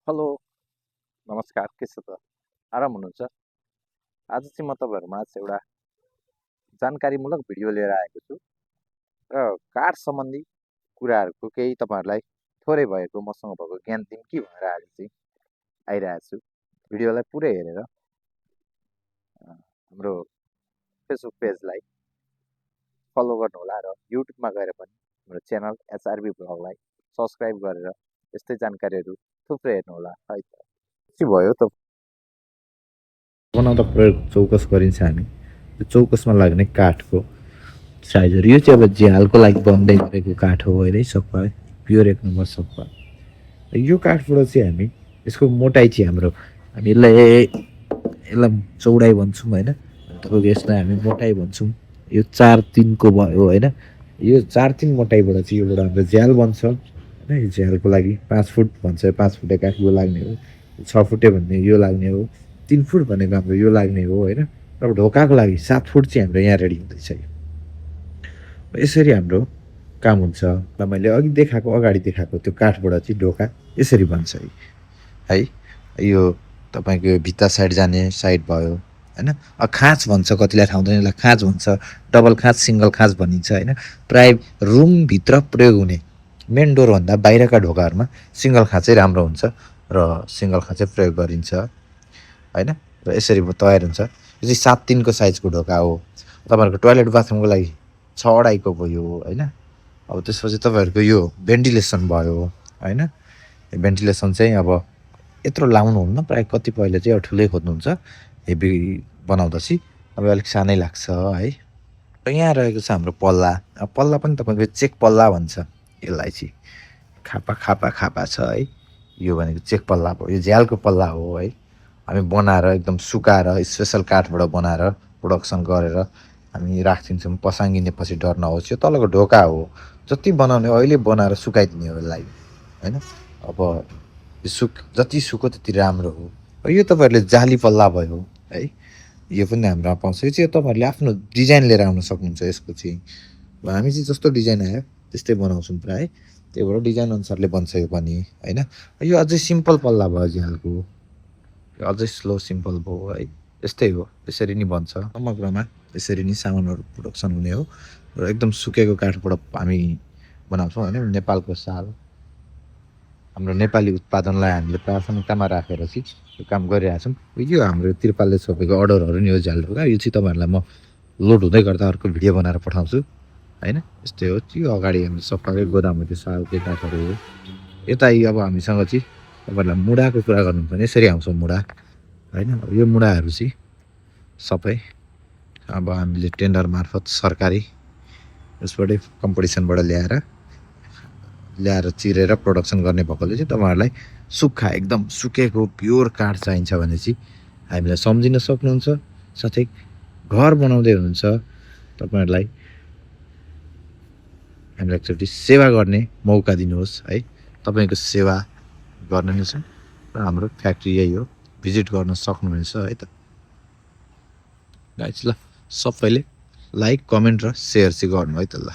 Hello, नमस्कार, के छ त? आराम हुनुहुन्छ? आज चाहिँ म तपाईँहरूमाझ एउटा जानकारीमूलक भिडियो लिएर आएको छु र काठ सम्बन्धी कुराहरूको केही तपाईँहरूलाई थोरै भएको मसँग भएको ज्ञान दिउँ कि भनेर आज चाहिँ आइरहेको छु। भिडियोलाई पुरै हेरेर हाम्रो फेसबुक पेजलाई फलो गर्नुहोला र युट्युबमा गएर पनि हाम्रो च्यानल एचआरबी ब्लगलाई सब्सक्राइब गरेर यस्तै जानकारीहरू थुप्रै हेर्नुहोला है त। के भयो त बनाउँदा प्रयोग चौकस गरिन्छ हामी त्यो चौकसमा लाग्ने काठको साइजहरू यो चाहिँ अब झ्यालको लागि बन्दै गरेको काठ हो होइन सफा प्योर एक नम्बर सफा यो काठबाट चाहिँ हामी यसको मोटाइ चाहिँ हाम्रो हामी यसलाई चौडाइ भन्छौँ होइन तपाईँको यसलाई हामी मोटाइ भन्छौँ यो 4-3 भयो होइन यो 4-3 मोटाइबाट चाहिँ योबाट हाम्रो झ्याल बन्छ होइन यो झ्यालको लागि 5 फुट भन्छ 5 फुटे काठ यो लाग्ने हो 6 फुटे भन्ने यो लाग्ने हो 3 फुट भनेको हाम्रो यो लाग्ने हो होइन अब ढोकाको लागि 7 फुट चाहिँ हाम्रो यहाँ रेडी हुँदैछ यसरी हाम्रो काम हुन्छ र मैले अघि देखाएको अगाडि देखाएको त्यो काठबाट चाहिँ ढोका यसरी बन्छ है यो तपाईँको भित्ता साइड जाने साइड भयो होइन खाँच भन्छ कतिलाई थाहा हुँदैन यसलाई खाँच भन्छ डबल खाँच सिङ्गल खाँच भनिन्छ होइन प्राय रुमभित्र प्रयोग हुने मेन डोरभन्दा बाहिरका ढोकाहरूमा सिङ्गल खाँचै राम्रो हुन्छ र सिङ्गल खाँचै प्रयोग गरिन्छ होइन र यसरी तयार हुन्छ यो चाहिँ 7-3 साइजको ढोका हो तपाईँहरूको टोयलेट बाथरुमको लागि 6-2.5 भयो होइन अब त्यसपछि तपाईँहरूको यो भेन्टिलेसन भयो होइन भेन्टिलेसन चाहिँ अब यत्रो लाउनुहुन्न प्रायः कतिपयले चाहिँ अब ठुलै खोज्नुहुन्छ हेभी बनाउँदाखेरि अब अलिक सानै लाग्छ है र यहाँ रहेको छ हाम्रो पल्ला अब पल्ला पनि तपाईँको चेक पल्ला भन्छ यसलाई चाहिँ खापा छ है यो भनेको चेक पल्ला भयो यो झ्यालको पल्ला हो है हामी बनाएर एकदम सुकाएर स्पेसल काठबाट बनाएर प्रोडक्सन गरेर हामी राखिदिन्छौँ पसाङ्गिने पछि डर नहोस् यो तलको ढोका हो जति बनाउने अहिले बनाएर सुकाइदिने हो यसलाई होइन अब जति सुक्यो त्यति राम्रो हो यो तपाईँहरूले जाली पल्ला भयो है यो पनि हाम्रो पाउँछ यो चाहिँ तपाईँहरूले आफ्नो डिजाइन लिएर आउन सक्नुहुन्छ यसको चाहिँ हामी चाहिँ जस्तो डिजाइन आयो त्यस्तै बनाउँछौँ प्राय त्यहीबाट डिजाइन अनुसारले बन्छ यो पनि होइन यो अझै सिम्पल पल्ला भयो झ्यालको अझै स्लो सिम्पल भयो है यस्तै हो यसरी नै बन्छ समग्रमा यसरी नै सामानहरू प्रोडक्सन हुने हो र एकदम सुकेको काठबाट हामी बनाउँछौँ होइन नेपालको साल हाम्रो नेपाली उत्पादनलाई हामीले प्राथमिकतामा राखेर चाहिँ यो काम गरिरहेछौँ यो हाम्रो तिरपालले छोपेको अर्डरहरू नि हो झ्यालढोका यो चाहिँ तपाईँहरूलाई म लोड हुँदै गर्दा अर्को भिडियो बनाएर पठाउँछु होइन यस्तै हो त्यो अगाडि हाम्रो सफाकै गोदाममा त्यो सालको काठहरू हो यता अब हामीसँग चाहिँ तपाईँहरूलाई मुढाको कुरा गर्नु भने यसरी आउँछ मुढा होइन यो मुढाहरू चाहिँ सबै अब हामीले टेन्डर मार्फत सरकारी उसबाटै कम्पिटिसनबाट ल्याएर चिरेर प्रोडक्सन गर्ने भएकोले चाहिँ तपाईँहरूलाई सुक्खा एकदम सुकेको प्योर काठ चाहिन्छ भने चाहिँ हामीलाई सम्झिन सक्नुहुन्छ साथै घर बनाउँदै हुनुहुन्छ तपाईँहरूलाई हामीलाई एकचोटि सेवा गर्ने मौका दिनुहोस् है तपाईँको सेवा गर्न नै छ र हाम्रो फ्याक्ट्री यही हो भिजिट गर्न सक्नुहुनेछ है त गाइस ल सबैले लाइक कमेन्ट र सेयर चाहिँ गर्नु है त ल।